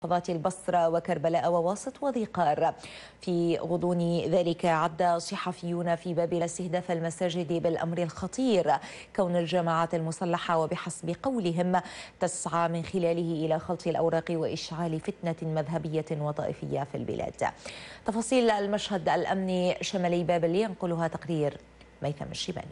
محافظات البصرة وكربلاء وواسط وذي قار. في غضون ذلك عد صحفيون في بابل استهداف المساجد بالأمر الخطير، كون الجماعات المسلحة وبحسب قولهم تسعى من خلاله إلى خلط الأوراق وإشعال فتنة مذهبية وطائفية في البلاد. تفاصيل المشهد الأمني شمالي بابل ينقلها تقرير ميثم الشيباني.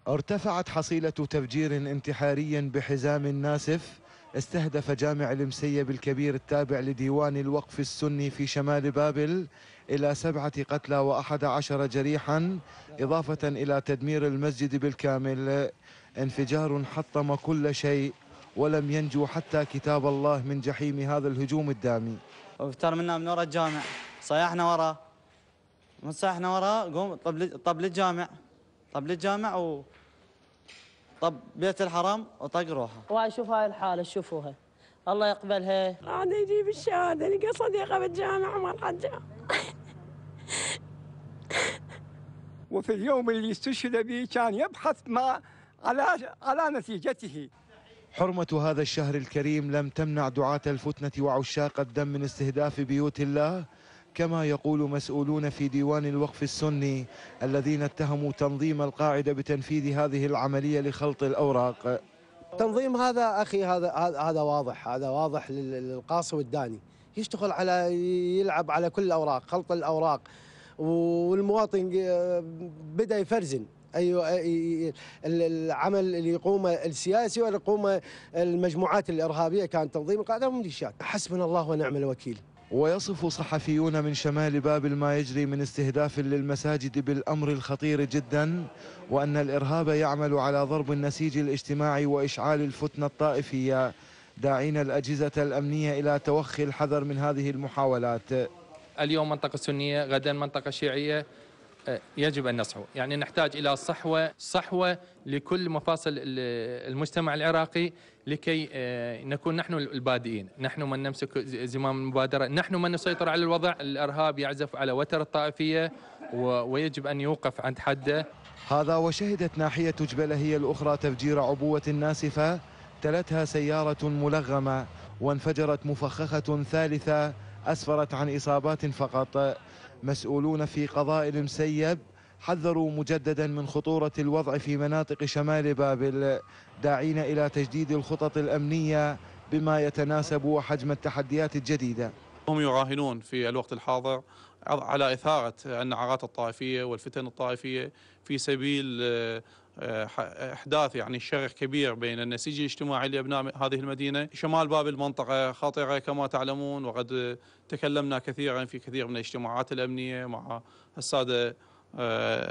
ارتفعت حصيلة تفجير انتحاري بحزام ناسف استهدف جامع المسيب الكبير التابع لديوان الوقف السني في شمال بابل إلى 7 قتلى و11 جريحا، إضافة إلى تدمير المسجد بالكامل. انفجار حطم كل شيء ولم ينجو حتى كتاب الله من جحيم هذا الهجوم الدامي. وافتر منا من وراء الجامع، صيحنا وراه، من صيحنا وراه قوم طب للجامع، طب للجامع طب بيت الحرام وطق روحه. واشوف هاي الحاله شوفوها، الله يقبلها. انا يجيب الشهاده، لقى صديقه بالجامعه ما رجع. وفي اليوم اللي استشهد به كان يبحث على نتيجته. حرمة هذا الشهر الكريم لم تمنع دعاة الفتنة وعشاق الدم من استهداف بيوت الله، كما يقول مسؤولون في ديوان الوقف السني الذين اتهموا تنظيم القاعدة بتنفيذ هذه العملية لخلط الأوراق. تنظيم هذا أخي، هذا واضح للقاصي والداني، يشتغل على يلعب على كل الأوراق، خلط الأوراق، والمواطن بدأ يفرزن العمل اللي يقوم السياسي واللي يقوم المجموعات الإرهابية، كان تنظيم القاعدة وميليشيات. حسبنا الله ونعم الوكيل. ويصف صحفيون من شمال بابل ما يجري من استهداف للمساجد بالأمر الخطير جدا، وأن الإرهاب يعمل على ضرب النسيج الاجتماعي وإشعال الفتنة الطائفية، داعين الأجهزة الأمنية إلى توخي الحذر من هذه المحاولات. اليوم منطقة سنية، غدا منطقة شيعية، يجب أن نصحو، يعني نحتاج إلى صحوة لكل مفاصل المجتمع العراقي لكي نكون نحن البادئين، نحن من نمسك زمام المبادرة، نحن من نسيطر على الوضع. الإرهاب يعزف على وتر الطائفية ويجب أن يوقف عند حده. هذا وشهدت ناحية جبلة هي الأخرى تفجير عبوة ناسفة تلتها سيارة ملغمة، وانفجرت مفخخة ثالثة أسفرت عن إصابات فقط. مسؤولون في قضاء المسيب حذروا مجددا من خطورة الوضع في مناطق شمال بابل، داعين إلى تجديد الخطط الأمنية بما يتناسب وحجم التحديات الجديدة. هم يراهنون في الوقت الحاضر على إثارة النعرات الطائفية والفتن الطائفية في سبيل إحداث يعني شرخ كبير بين النسيج الاجتماعي لأبناء هذه المدينة. شمال بابل منطقة خطرة كما تعلمون، وقد تكلمنا كثيرا في كثير من الاجتماعات الأمنية مع السادة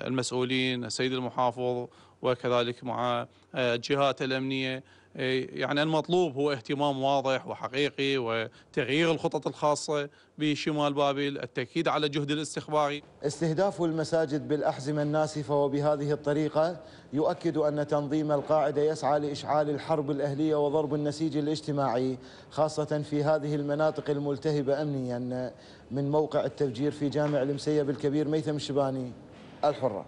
المسؤولين، السيد المحافظ، وكذلك مع الجهات الأمنية. يعني المطلوب هو اهتمام واضح وحقيقي وتغيير الخطط الخاصة بشمال بابل، التأكيد على جهد الاستخباري. استهداف المساجد بالأحزمة الناسفة وبهذه الطريقة يؤكد أن تنظيم القاعدة يسعى لإشعال الحرب الأهلية وضرب النسيج الاجتماعي، خاصة في هذه المناطق الملتهبة أمنيا. من موقع التفجير في جامع المسيب الكبير، ميثم الشيباني، الحرة.